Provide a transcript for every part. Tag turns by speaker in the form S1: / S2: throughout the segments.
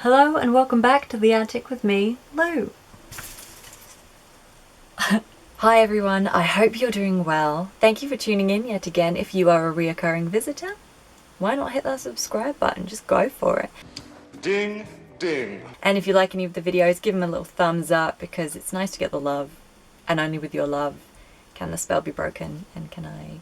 S1: Hello and welcome back to the attic with me, Lou. Hi everyone, I hope you're doing well. Thank you for tuning in yet again. If you are a reoccurring visitor, why not hit that subscribe button? Just go for it.
S2: Ding, ding.
S1: And if you like any of the videos, give them a little thumbs up because it's nice to get the love. And only with your love can the spell be broken and can I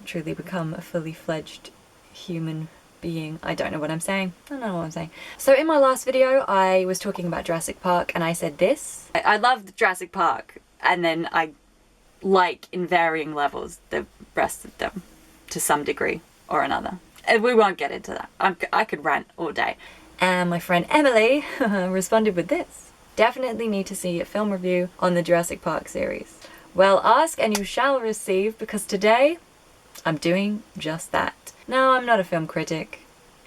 S1: truly become a fully fledged human being. I don't know what I'm saying. I don't know what I'm saying. So in my last video, I was talking about Jurassic Park and I said this. I love Jurassic Park and then I like in varying levels the rest of them to some degree or another. And we won't get into that. I could rant all day. And my friend Emily responded with this. Definitely need to see a film review on the Jurassic Park series. Well, ask and you shall receive because today I'm doing just that. No, I'm not a film critic,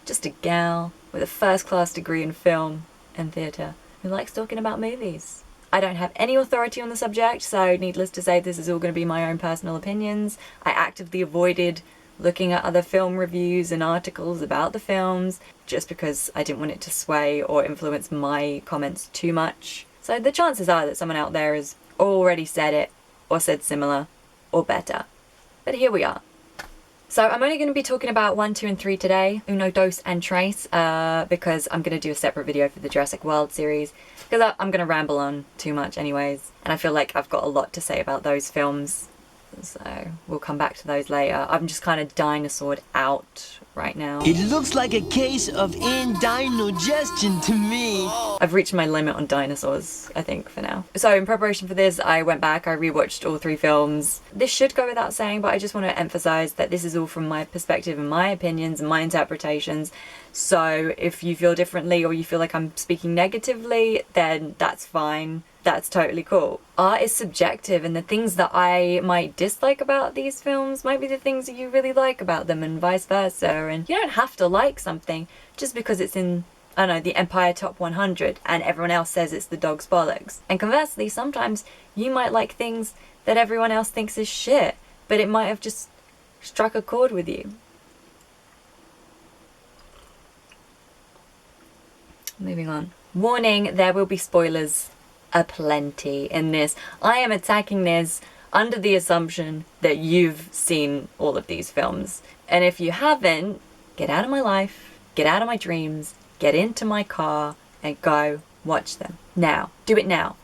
S1: just a gal with a first-class degree in film and theatre who likes talking about movies. I don't have any authority on the subject, so needless to say this is all going to be my own personal opinions. I actively avoided looking at other film reviews and articles about the films just because I didn't want it to sway or influence my comments too much. So the chances are that someone out there has already said it or said similar or better. But here we are. So I'm only going to be talking about 1, 2 and 3 today, Uno, Dos and Tres, because I'm going to do a separate video for the Jurassic World series, because I'm going to ramble on too much anyways, and I feel like I've got a lot to say about those films, so we'll come back to those later. I'm just kind of dinosaured out right now.
S3: It looks like a case of indigestion to me.
S1: I've reached my limit on dinosaurs, I think, for now. So in preparation for this, I went back, I rewatched all 3 films. This should go without saying, but I just want to emphasize that this is all from my perspective and my opinions and my interpretations. So if you feel differently or you feel like I'm speaking negatively, then that's fine. That's totally cool. Art is subjective and the things that I might dislike about these films might be the things that you really like about them and vice versa. And you don't have to like something just because it's in, I don't know, the Empire Top 100 and everyone else says it's the dog's bollocks. And conversely, sometimes you might like things that everyone else thinks is shit, but it might have just struck a chord with you. Moving on. Warning, there will be spoilers aplenty in this. I am attacking this under the assumption that you've seen all of these films. And if you haven't, get out of my life, get out of my dreams, get into my car and go watch them. Now. Do it now.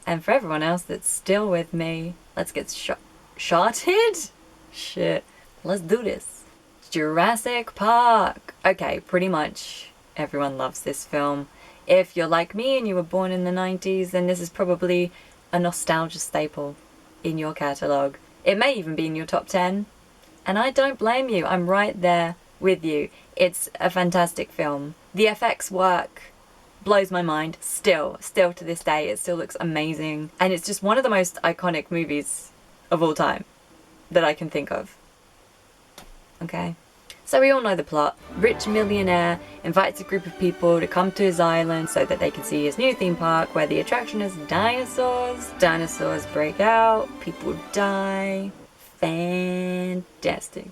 S1: And for everyone else that's still with me, let's get shotted? Shit. Let's do this. Jurassic Park. Okay, pretty much everyone loves this film. If you're like me and you were born in the 90s, then this is probably a nostalgia staple in your catalogue. It may even be in your top 10. And I don't blame you. I'm right there with you. It's a fantastic film. The FX work blows my mind still to this day. It still looks amazing. And it's just one of the most iconic movies of all time that I can think of. Okay? So we all know the plot. Rich millionaire invites a group of people to come to his island so that they can see his new theme park where the attraction is dinosaurs. Dinosaurs break out, people die. Fantastic.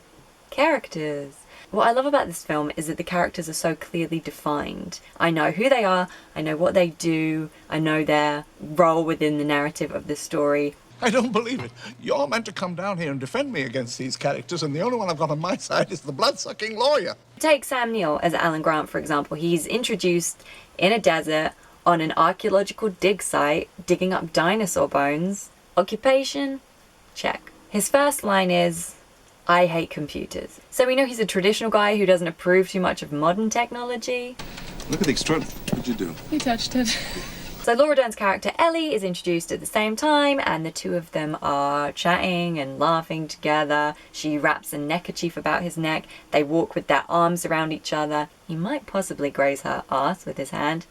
S1: Characters. What I love about this film is that the characters are so clearly defined. I know who they are, I know what they do, I know their role within the narrative of the story.
S2: I don't believe it. You're meant to come down here and defend me against these characters, and the only one I've got on my side is the blood-sucking lawyer.
S1: Take Sam Neill as Alan Grant, for example. He's introduced in a desert on an archaeological dig site, digging up dinosaur bones. Occupation? Check. His first line is, I hate computers. So we know he's a traditional guy who doesn't approve too much of modern technology.
S4: Look at the extraordinary. What'd you do?
S5: He touched it.
S1: So Laura Dern's character Ellie is introduced at the same time and the two of them are chatting and laughing together. She wraps a neckerchief about his neck. They walk with their arms around each other. He might possibly graze her ass with his hand.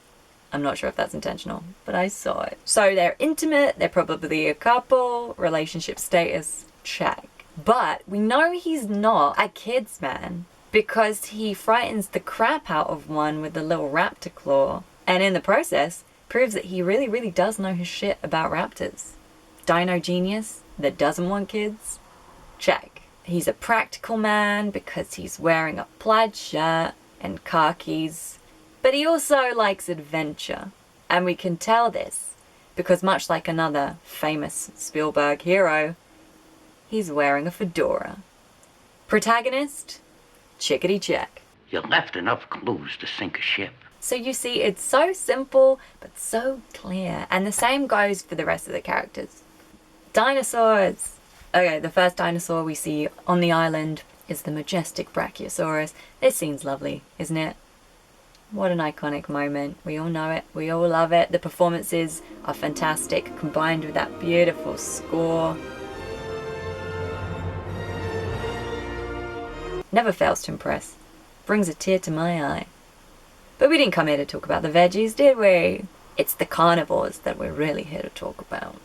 S1: I'm not sure if that's intentional, but I saw it. So they're intimate, they're probably a couple, relationship status, check. But we know he's not a kid's man because he frightens the crap out of one with the little raptor claw. And in the process, proves that he really does know his shit about raptors. Dino genius that doesn't want kids? Check. He's a practical man because he's wearing a plaid shirt and khakis, but he also likes adventure. And we can tell this because much like another famous Spielberg hero, he's wearing a fedora. Protagonist? Chickadee check.
S5: You left enough clues to sink a ship.
S1: So you see, it's so simple, but so clear. And the same goes for the rest of the characters. Dinosaurs! Okay, the first dinosaur we see on the island is the majestic Brachiosaurus. This scene's lovely, isn't it? What an iconic moment. We all know it. We all love it. The performances are fantastic, combined with that beautiful score. Never fails to impress. Brings a tear to my eye. But we didn't come here to talk about the veggies, did we? It's the carnivores that we're really here to talk about.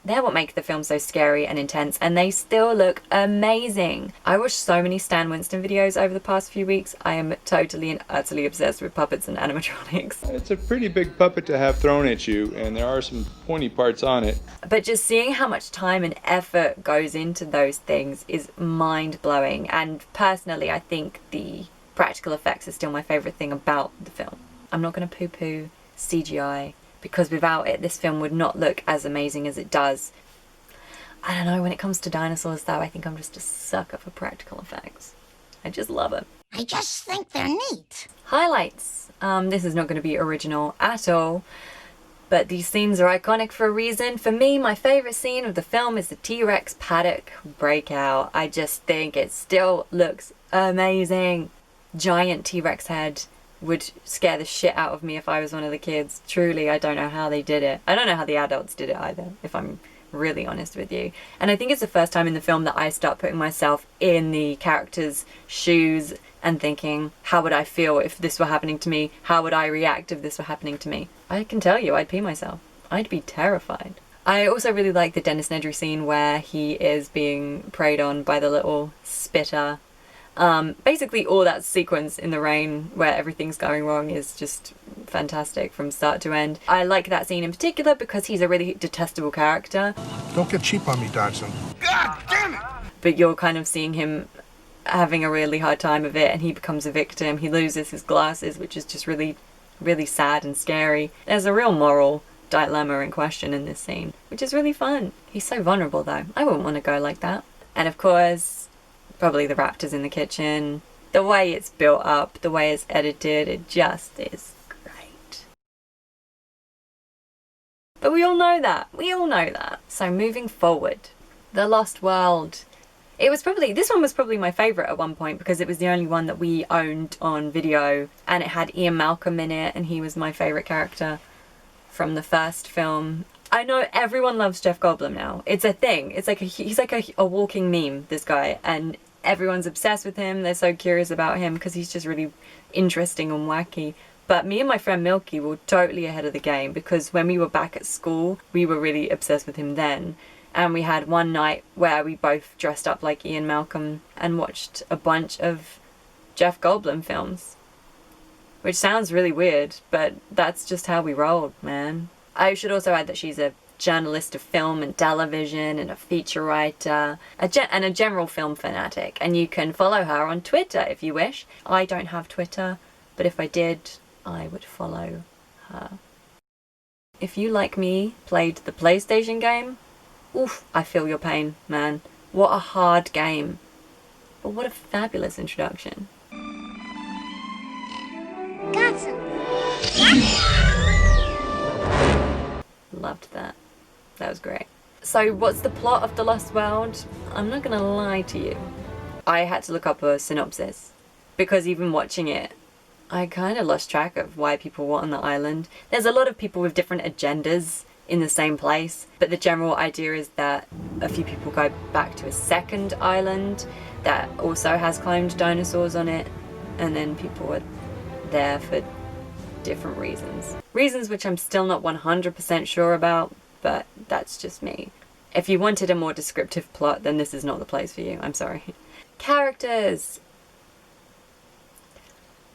S1: They're what make the film so scary and intense, and they still look amazing. I watched so many Stan Winston videos over the past few weeks. I am totally and utterly obsessed with puppets and animatronics.
S6: It's a pretty big puppet to have thrown at you, and there are some pointy parts on it.
S1: But just seeing how much time and effort goes into those things is mind-blowing, and personally I think the practical effects are still my favourite thing about the film. I'm not going to poo-poo CGI, because without it this film would not look as amazing as it does. I don't know, when it comes to dinosaurs though, I think I'm just a sucker for practical effects. I just love them.
S7: I just think they're neat.
S1: Highlights. This is not going to be original at all, but these scenes are iconic for a reason. For me, my favourite scene of the film is the T-Rex paddock breakout. I just think it still looks amazing. Giant T-Rex head would scare the shit out of me if I was one of the kids. Truly, I don't know how they did it. I don't know how the adults did it either, if I'm really honest with you. And I think it's the first time in the film that I start putting myself in the characters' shoes and thinking, how would I feel if this were happening to me? How would I react if this were happening to me? I can tell you, I'd pee myself. I'd be terrified. I also really like the Dennis Nedry scene where he is being preyed on by the little spitter. Basically all that sequence in the rain where everything's going wrong is just fantastic from start to end. I like that scene in particular because he's a really detestable character.
S2: Don't get cheap on me, Dodson. God damn it!
S1: But you're kind of seeing him having a really hard time of it, and he becomes a victim. He loses his glasses, which is just really, really sad and scary. There's a real moral dilemma in question in this scene, which is really fun. He's so vulnerable though. I wouldn't want to go like that. And of course, probably the raptors in the kitchen. The way it's built up, the way it's edited, it just is great. But we all know that. We all know that. So moving forward, The Lost World. This one was probably my favourite at one point because it was the only one that we owned on video, and it had Ian Malcolm in it, and he was my favourite character from the first film. I know everyone loves Jeff Goldblum now. It's a thing. It's like he's like a walking meme, this guy, and everyone's obsessed with him. They're so curious about him because he's just really interesting and wacky. But me and my friend Milky were totally ahead of the game because when we were back at school, we were really obsessed with him then. And we had one night where we both dressed up like Ian Malcolm and watched a bunch of Jeff Goldblum films. Which sounds really weird, but that's just how we rolled, man. I should also add that she's a journalist of film and television and a feature writer and a general film fanatic, and you can follow her on Twitter if you wish. I don't have Twitter, but if I did, I would follow her. If you, like me, played the PlayStation game, oof, I feel your pain, man. What a hard game, but what a fabulous introduction.
S7: Got some.
S1: Loved that. That was great. So what's the plot of The Lost World? I'm not gonna lie to you. I had to look up a synopsis because even watching it, I kind of lost track of why people were on the island. There's a lot of people with different agendas in the same place, but the general idea is that a few people go back to a second island that also has cloned dinosaurs on it, and then people are there for different reasons. Reasons which I'm still not 100% sure about, but that's just me. If you wanted a more descriptive plot, then this is not the place for you. I'm sorry. Characters.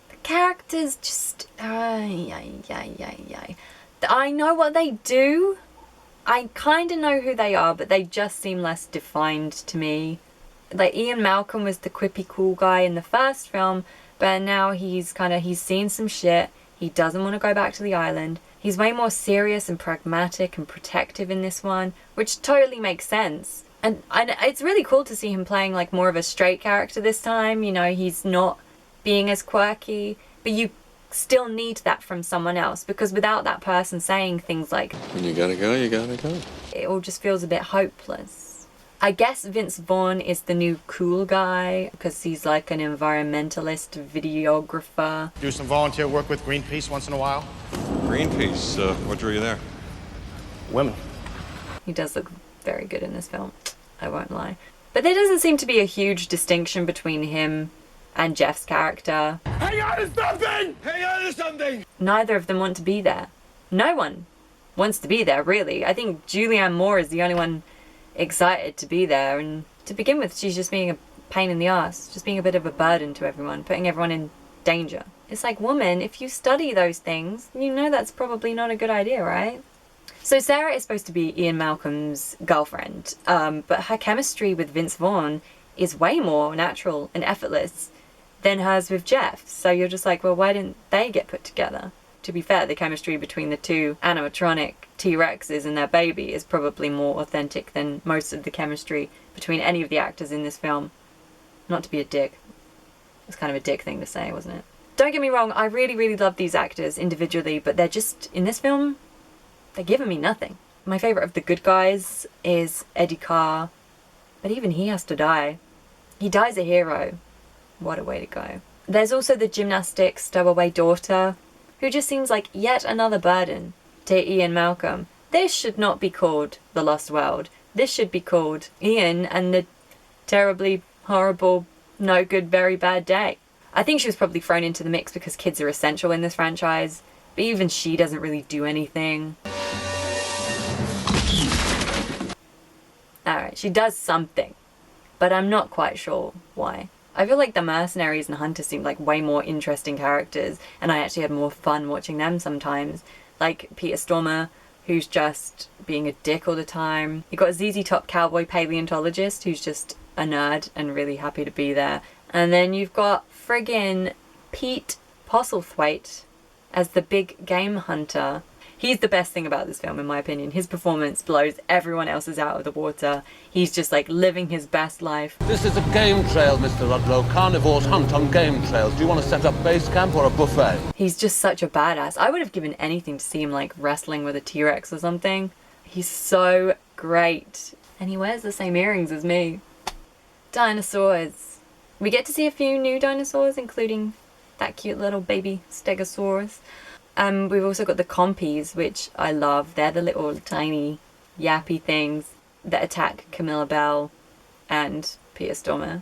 S1: The characters just... I know what they do, I kind of know who they are, but they just seem less defined to me. Like, Ian Malcolm was the quippy cool guy in the first film, but now he's seen some shit. He doesn't want to go back to the island. He's way more serious and pragmatic and protective in this one, which totally makes sense. And it's really cool to see him playing like more of a straight character this time. You know, he's not being as quirky, but you still need that from someone else, because without that person saying things like,
S4: When you gotta go, you gotta go.
S1: it all just feels a bit hopeless. I guess Vince Vaughn is the new cool guy because he's like an environmentalist videographer.
S8: Do some volunteer work with Greenpeace once in a while.
S4: Greenpeace, what drew you there?
S8: Women.
S1: He does look very good in this film, I won't lie. But there doesn't seem to be a huge distinction between him and Jeff's character.
S8: Hang on to something! Hang on to something!
S1: Neither of them want to be there. No one wants to be there, really. I think Julianne Moore is the only one excited to be there, and to begin with, she's just being a pain in the ass, just being a bit of a burden to everyone, putting everyone in danger. It's like, woman, if you study those things, you know that's probably not a good idea, right? So Sarah is supposed to be Ian Malcolm's girlfriend, but her chemistry with Vince Vaughn is way more natural and effortless than hers with Jeff. So you're just like, well, why didn't they get put together? To be fair, the chemistry between the two animatronic T-Rexes and their baby is probably more authentic than most of the chemistry between any of the actors in this film. Not to be a dick. It's kind of a dick thing to say, wasn't it? Don't get me wrong, I really, really love these actors individually, but they're just, in this film, they're giving me nothing. My favourite of the good guys is Eddie Carr, but even he has to die. He dies a hero. What a way to go. There's also the gymnastics stowaway daughter, who just seems like yet another burden to Ian Malcolm. This should not be called The Lost World. This should be called Ian and the terribly horrible, no good, very bad day. I think she was probably thrown into the mix because kids are essential in this franchise, but even she doesn't really do anything. Alright, she does something, but I'm not quite sure why. I feel like the mercenaries and hunters seemed like way more interesting characters, and I actually had more fun watching them sometimes. Like Peter Stormer, who's just being a dick all the time. You got ZZ Top cowboy paleontologist, who's just a nerd and really happy to be there. And then you've got friggin' Pete Postlethwaite as the big game hunter. He's the best thing about this film, in my opinion. His performance blows everyone else's out of the water. He's just like living his best life.
S9: This is a game trail, Mr. Ludlow. Carnivores hunt on game trails. Do you want to set up base camp or a buffet?
S1: He's just such a badass. I would have given anything to see him like wrestling with a T-Rex or something. He's so great. And he wears the same earrings as me. Dinosaurs. We get to see a few new dinosaurs, including that cute little baby Stegosaurus. We've also got the compies, which I love. They're the little tiny yappy things that attack Camilla Bell and Peter Stormer.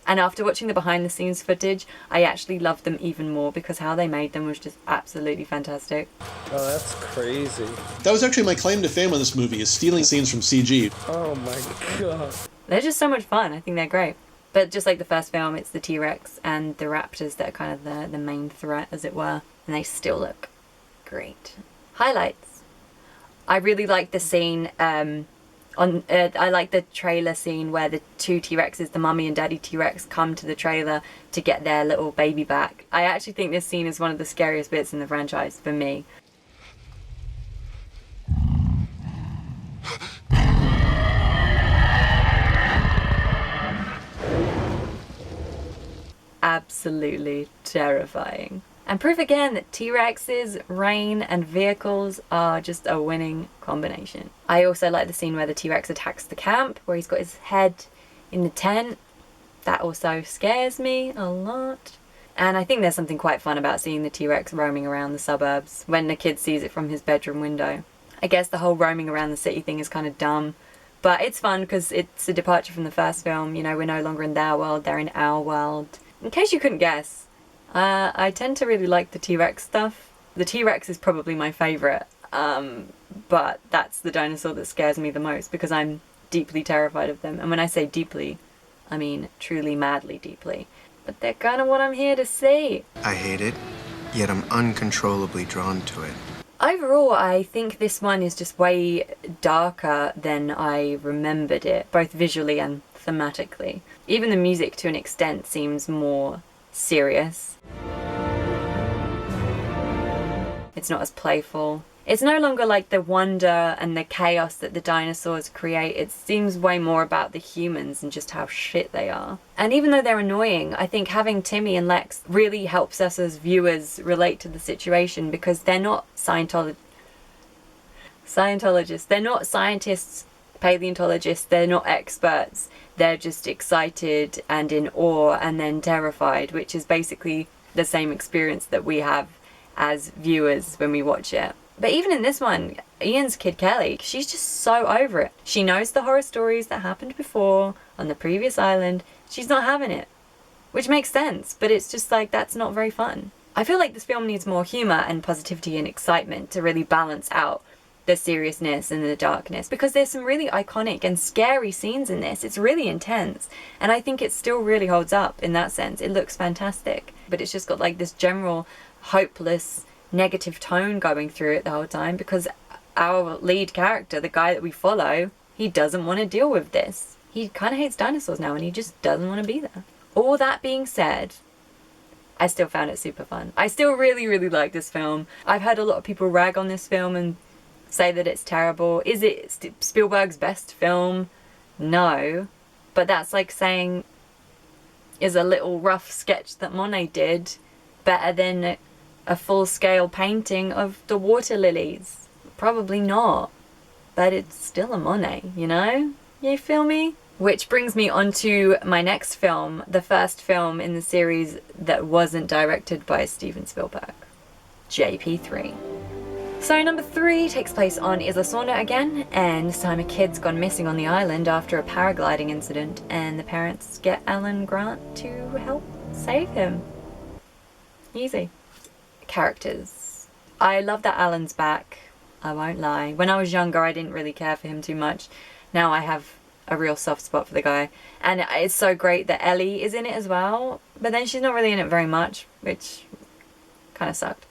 S1: And after watching the behind the scenes footage, I actually loved them even more because how they made them was just absolutely fantastic.
S10: Oh, that's crazy.
S11: That was actually my claim to fame on this movie, is stealing scenes from CG.
S10: Oh my god.
S1: They're just so much fun. I think they're great. But just like the first film, it's the T-Rex and the raptors that are kind of the main threat, as it were. And they still look great. Highlights. I really like the scene I like the trailer scene where the two T-Rexes, the mummy and daddy T-Rex, come to the trailer to get their little baby back. I actually think this scene is one of the scariest bits in the franchise for me. Absolutely terrifying. And proof again that T-Rexes, rain, and vehicles are just a winning combination. I also like the scene where the T-Rex attacks the camp, where he's got his head in the tent. That also scares me a lot. And I think there's something quite fun about seeing the T-Rex roaming around the suburbs when the kid sees it from his bedroom window. I guess the whole roaming around the city thing is kind of dumb, but it's fun because it's a departure from the first film. You know, we're no longer in their world, they're in our world. In case you couldn't guess, I tend to really like the T-Rex stuff. The T-Rex is probably my favourite, but that's the dinosaur that scares me the most because I'm deeply terrified of them. And when I say deeply, I mean truly madly deeply. But they're kind of what I'm here to see.
S12: I hate it, yet I'm uncontrollably drawn to it.
S1: Overall, I think this one is just way darker than I remembered it, both visually and thematically. Even the music, to an extent, seems more serious. It's not as playful. It's no longer like the wonder and the chaos that the dinosaurs create. It seems way more about the humans and just how shit they are. And even though they're annoying, I think having Timmy and Lex really helps us as viewers relate to the situation, because they're not Scientologists. They're not scientists, paleontologists. They're not experts. They're just excited and in awe and then terrified, which is basically the same experience that we have as viewers when we watch it. But even in this one, Ian's kid Kelly, she's just so over it. She knows the horror stories that happened before on the previous island. She's not having it, which makes sense, but it's just like, that's not very fun. I feel like this film needs more humor and positivity and excitement to really balance out the seriousness and the darkness, because there's some really iconic and scary scenes in this. It's really intense, and I think it still really holds up in that sense. It looks fantastic, but it's just got like this general hopeless negative tone going through it the whole time, because our lead character, the guy that we follow, he doesn't want to deal with this. He kind of hates dinosaurs now and he just doesn't want to be there. All that being said, I still found it super fun. I still really, really like this film. I've heard a lot of people rag on this film and say that it's terrible. Is it Spielberg's best film? No. But that's like saying, is a little rough sketch that Monet did better than a full-scale painting of the water lilies? Probably not. But it's still a Monet, you know? You feel me? Which brings me on to my next film, the first film in the series that wasn't directed by Steven Spielberg, JP3. So number 3 takes place on Isla Sorna again, and this time a kid's gone missing on the island after a paragliding incident, and the parents get Alan Grant to help save him. Easy. Characters. I love that Alan's back, I won't lie. When I was younger, I didn't really care for him too much. Now I have a real soft spot for the guy, and it's so great that Ellie is in it as well, but then she's not really in it very much, which kind of sucked,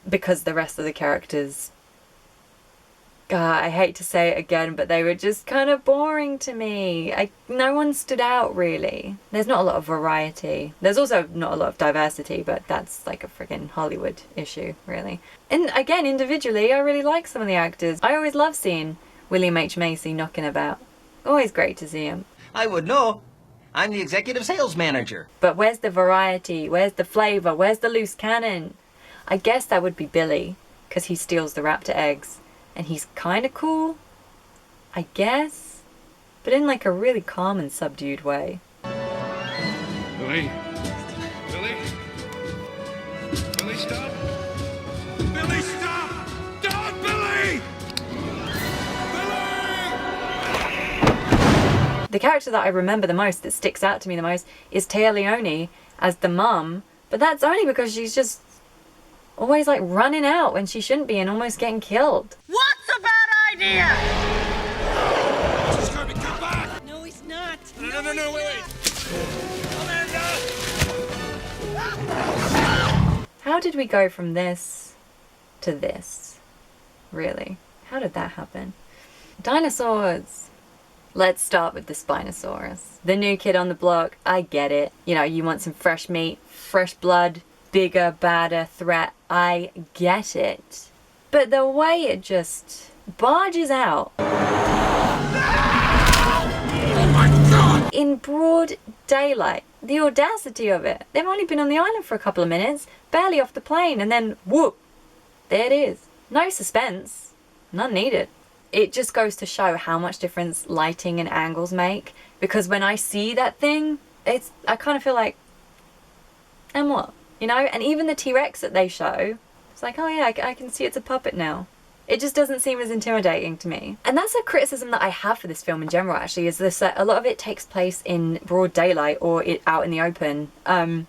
S1: because the rest of the characters, God, I hate to say it again, but they were just kind of boring to me. No one stood out really. There's not a lot of variety. There's also not a lot of diversity, but that's like a friggin' Hollywood issue, really. And again, individually, I really like some of the actors. I always love seeing William H. Macy knocking about. Always great to see him.
S3: I would know. I'm the executive sales manager.
S1: But where's the variety? Where's the flavour? Where's the loose cannon? I guess that would be Billy, because he steals the raptor eggs. And he's kind of cool, I guess, but in like a really calm and subdued way.
S8: Billy? Billy? Billy, stop! Billy, stop! Don't, Billy!
S1: The character that I remember the most, that sticks out to me the most, is Téa Leoni as the mum, but that's only because she's just always like running out when she shouldn't be and almost getting killed.
S7: What's a bad idea?
S8: He's coming, come back!
S7: No, he's not.
S8: No, wait! Amanda!
S1: How did we go from this to this? Really? How did that happen? Dinosaurs! Let's start with the Spinosaurus. The new kid on the block, I get it. You know, you want some fresh meat, fresh blood, bigger, badder threat. I get it. But the way it just barges out in broad daylight, the audacity of it. They've only been on the island for a couple of minutes, barely off the plane, and then whoop, there it is. No suspense, none needed. It just goes to show how much difference lighting and angles make, because when I see that thing, I kind of feel like, and what? You know, and even the T-Rex that they show, it's like, oh yeah, I can see it's a puppet now. It just doesn't seem as intimidating to me. And that's a criticism that I have for this film in general, actually, is this, a lot of it takes place in broad daylight or out in the open. And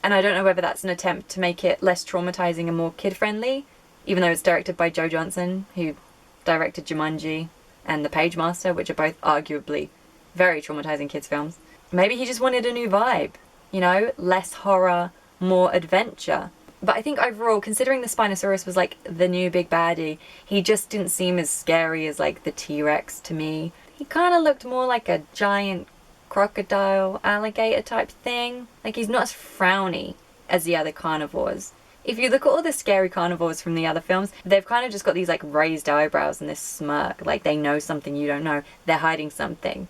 S1: I don't know whether that's an attempt to make it less traumatizing and more kid-friendly, even though it's directed by Joe Johnston, who directed Jumanji and The Page Master, which are both arguably very traumatizing kids' films. Maybe he just wanted a new vibe, you know, less horror, more adventure. But I think overall, considering the Spinosaurus was like the new big baddie, he just didn't seem as scary as like the T-Rex to me. He kind of looked more like a giant crocodile, alligator type thing. Like he's not as frowny as the other carnivores. If you look at all the scary carnivores from the other films, they've kind of just got these like raised eyebrows and this smirk, like they know something you don't know. They're hiding something.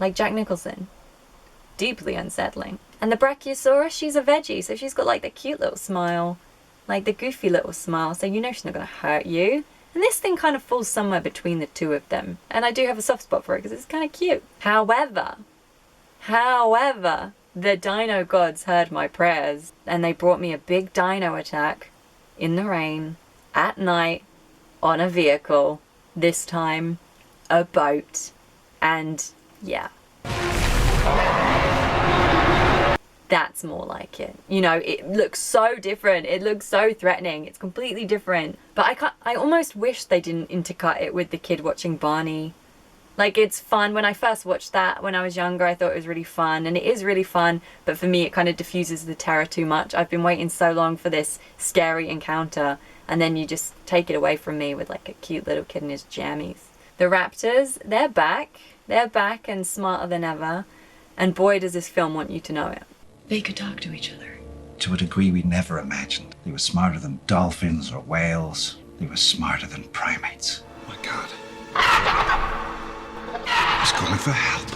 S1: Like Jack Nicholson. Deeply unsettling. And the Brachiosaurus, she's a veggie, so she's got like the cute little smile. Like the goofy little smile, so you know she's not going to hurt you. And this thing kind of falls somewhere between the two of them. And I do have a soft spot for it because it's kind of cute. However, the dino gods heard my prayers and they brought me a big dino attack in the rain, at night, on a vehicle, this time a boat, and yeah. That's more like it. You know, it looks so different. It looks so threatening. It's completely different. But I almost wish they didn't intercut it with the kid watching Barney. Like, it's fun. When I first watched that when I was younger, I thought it was really fun. And it is really fun. But for me, it kind of diffuses the terror too much. I've been waiting so long for this scary encounter. And then you just take it away from me with, like, a cute little kid in his jammies. The raptors, they're back. They're back and smarter than ever. And boy, does this film want you to know it. They could talk to each other.
S12: To a degree we never imagined. They were smarter than dolphins or whales. They were smarter than primates.
S8: Oh my God. He's calling for help.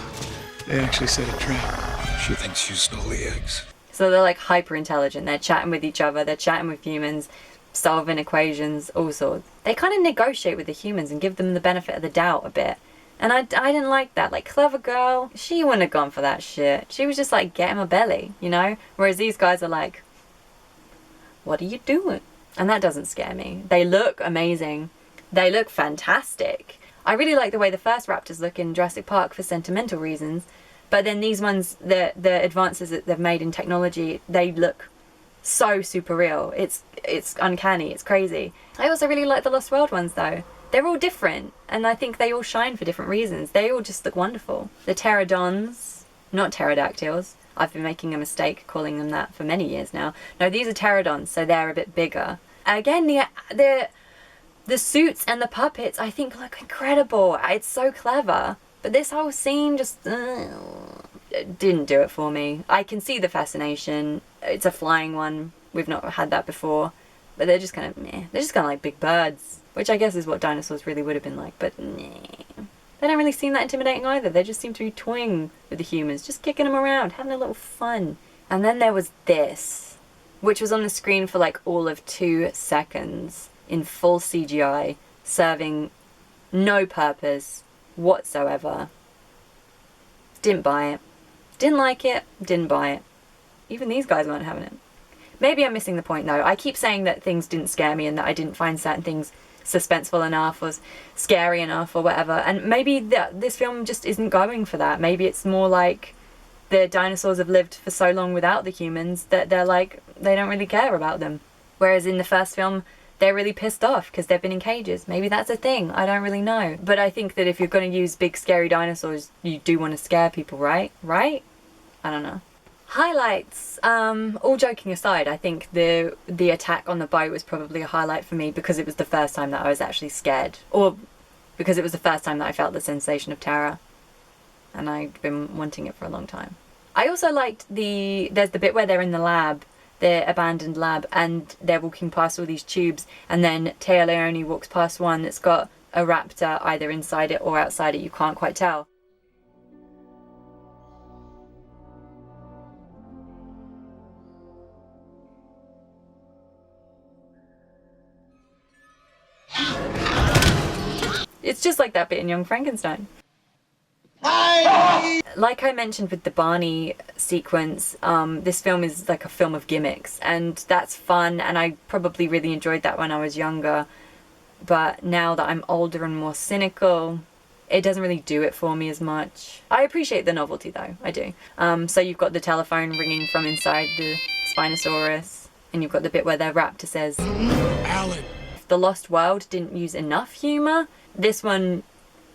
S8: They actually set a trap. She thinks you stole the eggs.
S1: So they're like hyper intelligent. They're chatting with each other. They're chatting with humans, solving equations, all sorts. They kind of negotiate with the humans and give them the benefit of the doubt a bit. And I didn't like that. Like, clever girl, she wouldn't have gone for that shit. She was just like, get him a belly, you know? Whereas these guys are like, what are you doing? And that doesn't scare me. They look amazing. They look fantastic. I really like the way the first raptors look in Jurassic Park for sentimental reasons. But then these ones, the advances that they've made in technology, they look so super real. It's uncanny. It's crazy. I also really like the Lost World ones, though. They're all different, and I think they all shine for different reasons. They all just look wonderful. The pterodons, not pterodactyls. I've been making a mistake calling them that for many years now. No, these are pterodons, so they're a bit bigger. Again, the suits and the puppets, I think, look incredible. It's so clever. But this whole scene just didn't do it for me. I can see the fascination. It's a flying one. We've not had that before. But they're just kind of meh. They're just kind of like big birds. Which I guess is what dinosaurs really would have been like, but nah. They don't really seem that intimidating either. They just seem to be toying with the humans, just kicking them around, having a little fun. And then there was this, which was on the screen for like all of 2 seconds in full CGI, serving no purpose whatsoever. Didn't buy it. Didn't like it, didn't buy it. Even these guys weren't having it. Maybe I'm missing the point though. I keep saying that things didn't scare me and that I didn't find certain things suspenseful enough or scary enough or whatever, and maybe this film just isn't going for that. Maybe it's more like the dinosaurs have lived for so long without the humans that they're like, they don't really care about them, whereas in the first film they're really pissed off because they've been in cages. Maybe that's a thing, I don't really know. But I think that if you're going to use big scary dinosaurs, you do want to scare people, right? I don't know. Highlights. All joking aside, I think the attack on the boat was probably a highlight for me because it was the first time that I was actually scared, or because it was the first time that I felt the sensation of terror, and I've been wanting it for a long time. I also liked there's the bit where they're in the lab, the abandoned lab, and they're walking past all these tubes, and then Téa Leoni walks past one that's got a raptor either inside it or outside it, you can't quite tell. It's just like that bit in Young Frankenstein. Like I mentioned with the Barney sequence, this film is like a film of gimmicks, and that's fun, and I probably really enjoyed that when I was younger. But now that I'm older and more cynical, it doesn't really do it for me as much. I appreciate the novelty though, I do. So you've got the telephone ringing from inside the Spinosaurus, and you've got the bit where the raptor says,
S8: Alan.
S1: The Lost World didn't use enough humour. This one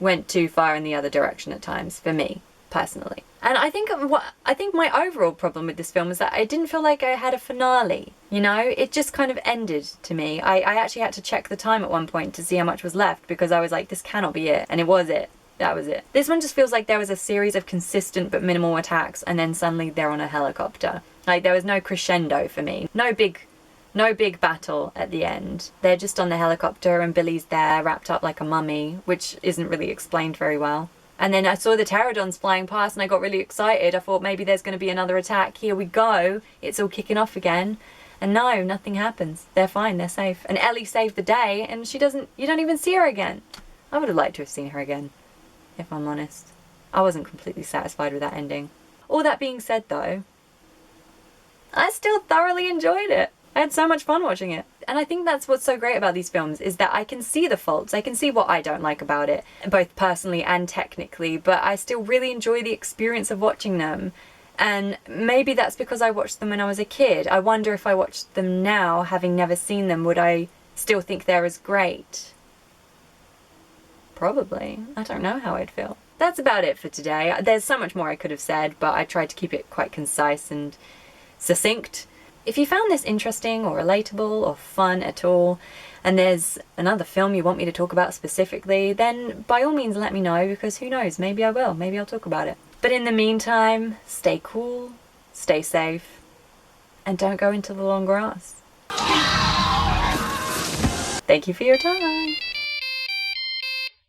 S1: went too far in the other direction at times, for me. personally. And I think my overall problem with this film is that I didn't feel like I had a finale. You know, it just kind of ended to me. I actually had to check the time at one point to see how much was left, because I was like, this cannot be it. And it was it. That was it. This one just feels like there was a series of consistent but minimal attacks, and then suddenly they're on a helicopter. Like, there was no crescendo for me. No big battle at the end. They're just on the helicopter and Billy's there wrapped up like a mummy, which isn't really explained very well. And then I saw the pterodons flying past and I got really excited. I thought maybe there's going to be another attack. Here we go. It's all kicking off again. And no, nothing happens. They're fine. They're safe. And Ellie saved the day, and you don't even see her again. I would have liked to have seen her again, if I'm honest. I wasn't completely satisfied with that ending. All that being said though, I still thoroughly enjoyed it. I had so much fun watching it. And I think that's what's so great about these films, is that I can see the faults. I can see what I don't like about it, both personally and technically, but I still really enjoy the experience of watching them. And maybe that's because I watched them when I was a kid. I wonder if I watched them now, having never seen them, would I still think they're as great? Probably. I don't know how I'd feel. That's about it for today. There's so much more I could have said, but I tried to keep it quite concise and succinct. If you found this interesting or relatable or fun at all, and there's another film you want me to talk about specifically, then by all means let me know, because who knows, maybe I will, maybe I'll talk about it. But in the meantime, stay cool, stay safe, and don't go into the long grass. Thank you for your time.